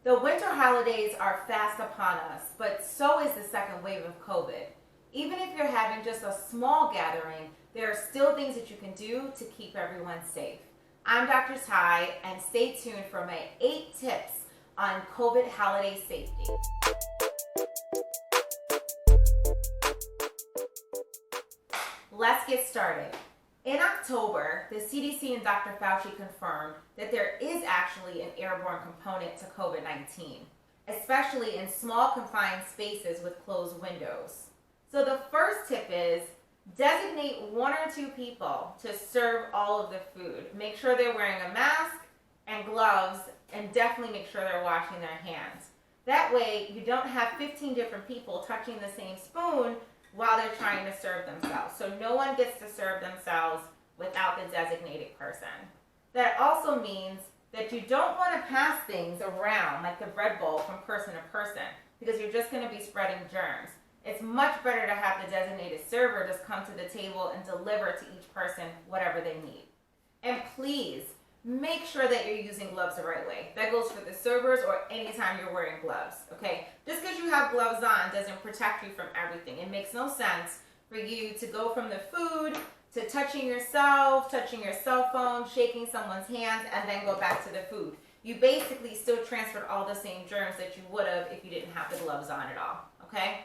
The winter holidays are fast upon us, but so is the second wave of COVID. Even if you're having just a small gathering, there are still things that you can do to keep everyone safe. I'm Dr. Ty, and stay tuned for my 8 tips on COVID holiday safety. Let's get started. In October, the CDC and Dr. Fauci confirmed that there is actually an airborne component to COVID-19, especially in small confined spaces with closed windows. So the first tip is designate 1 or 2 people to serve all of the food. Make sure they're wearing a mask and gloves, and definitely make sure they're washing their hands. That way, you don't have 15 different people touching the same spoon while they're trying to serve themselves. So no one gets to serve themselves without the designated person. That also means that you don't want to pass things around like the bread bowl from person to person, because you're just going to be spreading germs. It's much better to have the designated server just come to the table and deliver to each person whatever they need. And please, make sure that you're using gloves the right way. That goes for the servers or anytime you're wearing gloves, okay? Just because you have gloves on doesn't protect you from everything. It makes no sense for you to go from the food to touching yourself, touching your cell phone, shaking someone's hands, and then go back to the food. You basically still transferred all the same germs that you would have if you didn't have the gloves on at all, okay?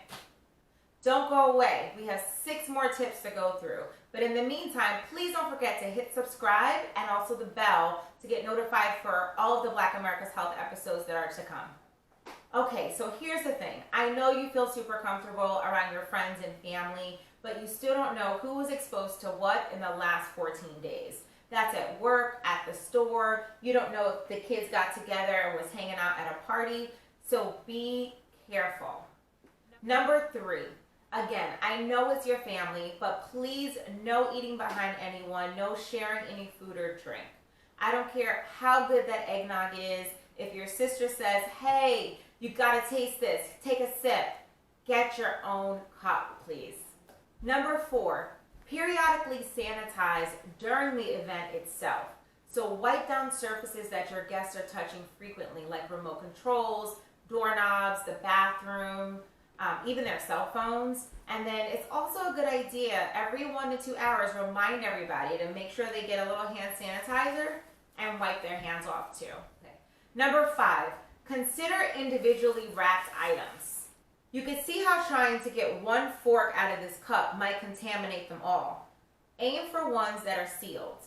Don't go away. We have 6 more tips to go through. But in the meantime, please don't forget to hit subscribe and also the bell to get notified for all of the Black America's Health episodes that are to come. Okay, so here's the thing. I know you feel super comfortable around your friends and family, but you still don't know who was exposed to what in the last 14 days. That's at work, at the store. You don't know if the kids got together and was hanging out at a party. So be careful. Number 3. Again, I know it's your family, but please no eating behind anyone, no sharing any food or drink. I don't care how good that eggnog is. If your sister says, hey, you gotta taste this, take a sip, get your own cup, please. Number 4, periodically sanitize during the event itself. So wipe down surfaces that your guests are touching frequently, like remote controls, doorknobs, the bathroom, even their cell phones. And then it's also a good idea every 1 to 2 hours remind everybody to make sure they get a little hand sanitizer and wipe their hands off too. Okay. Number 5, consider individually wrapped items. You can see how trying to get 1 fork out of this cup might contaminate them all. Aim for ones that are sealed.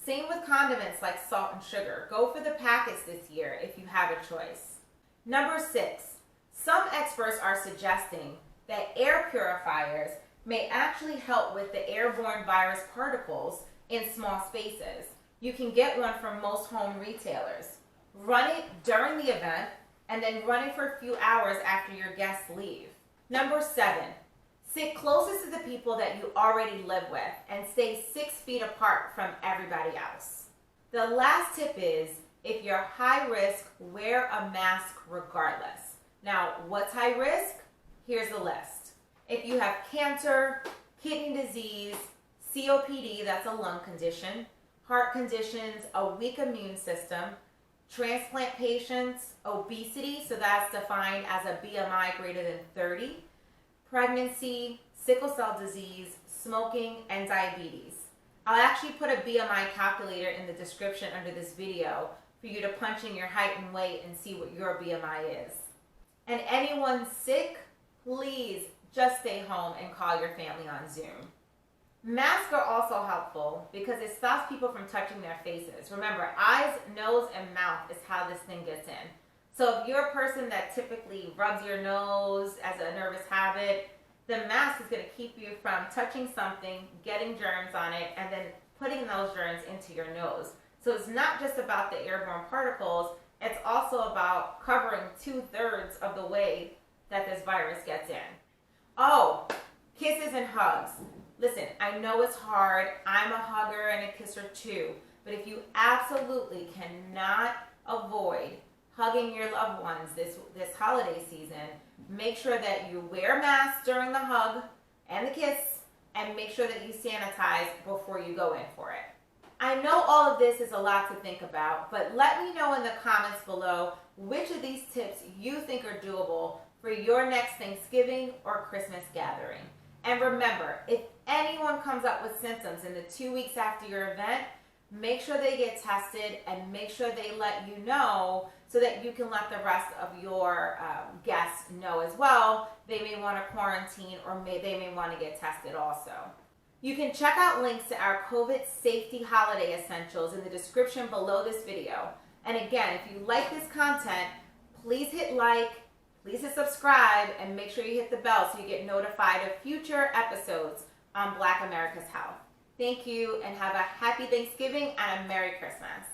Same with condiments like salt and sugar. Go for the packets this year if you have a choice. Number 6, some experts are suggesting that air purifiers may actually help with the airborne virus particles in small spaces. You can get one from most home retailers. Run it during the event and then run it for a few hours after your guests leave. Number 7, sit closest to the people that you already live with and stay 6 feet apart from everybody else. The last tip is, if you're high risk, wear a mask regardless. Now, what's high risk? Here's the list. If you have cancer, kidney disease, COPD, that's a lung condition, heart conditions, a weak immune system, transplant patients, obesity, so that's defined as a BMI greater than 30, pregnancy, sickle cell disease, smoking, and diabetes. I'll actually put a BMI calculator in the description under this video for you to punch in your height and weight and see what your BMI is. And anyone sick, please just stay home and call your family on Zoom. Masks are also helpful because it stops people from touching their faces. Remember, eyes, nose, and mouth is how this thing gets in. So if you're a person that typically rubs your nose as a nervous habit, the mask is going to keep you from touching something, getting germs on it, and then putting those germs into your nose. So it's not just about the airborne particles, it's also about covering 2/3 of the way that this virus gets in. Oh, kisses and hugs. Listen, I know it's hard. I'm a hugger and a kisser too. But if you absolutely cannot avoid hugging your loved ones this holiday season, make sure that you wear masks during the hug and the kiss, and make sure that you sanitize before you go in for it. I know all of this is a lot to think about, but let me know in the comments below which of these tips you think are doable for your next Thanksgiving or Christmas gathering. And remember, if anyone comes up with symptoms in the 2 weeks after your event, make sure they get tested and make sure they let you know so that you can let the rest of your guests know as well. They may want to quarantine or they may want to get tested also. You can check out links to our COVID safety holiday essentials in the description below this video. And again, if you like this content, please hit like, please hit subscribe, and make sure you hit the bell so you get notified of future episodes on Black America's Health. Thank you, and have a happy Thanksgiving and a Merry Christmas.